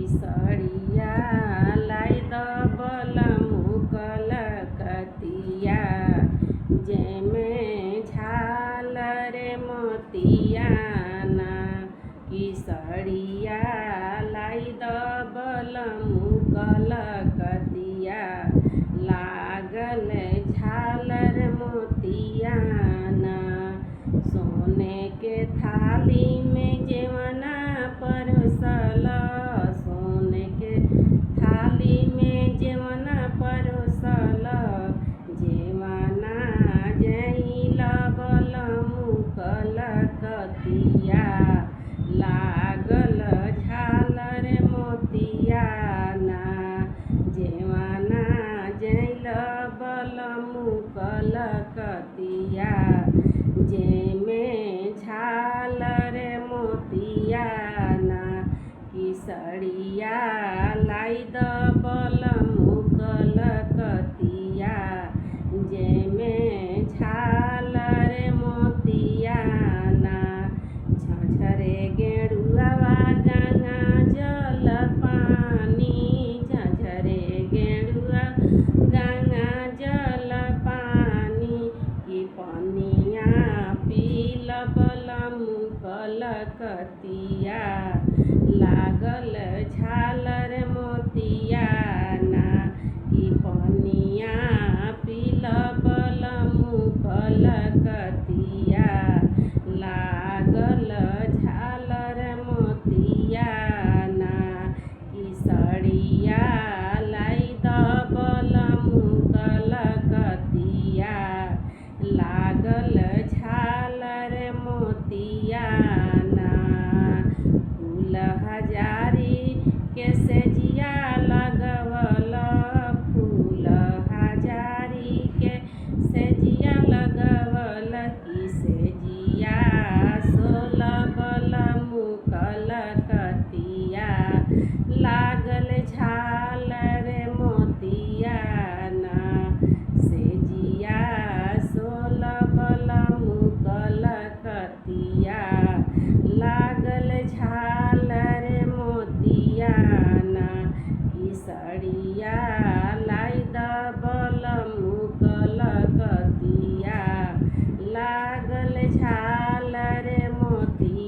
सड़िया लाई द बलमु कलकतिया जेमे झालर मोतियाना की सड़िया लाई द बलमु कलकतिया लागल झालर मोतियाना सोने के थाली में जेवना परोसल सोने के थाली में जेवना परोसल जेवना जइल बलमु कलकतिया लागल झालर मोतियाना जेवना जइल बलमु कलकतिया जेमे झालर मोतियाना की सड़िया लाई द बलमु कलकतिया जेमे झालर मोतियाना झझरे गेरुआ गंगा जल पानी झझरे गेरुआ गंगा जल पानी की पनिया पील बलमु कलकतिया लागल झालर मोतियाना की पनिया पील बलमु कलकतिया लागल झालर मोतियाना की सड़िया लाई द बलमु कलकतिया लागल झालर मोतियाना फूल हजारी के सेजिया लगवल फूल हजारी के सेजिया लगवल की सेजिया सोल बलमु कलकतिया लागल झालर मोतियाना सेजिया सोल बलमु कलकतिया लागल झालर मोतियाना की सड़िया लाई द बलमु कलकतिया लागल झालर मोतियाना।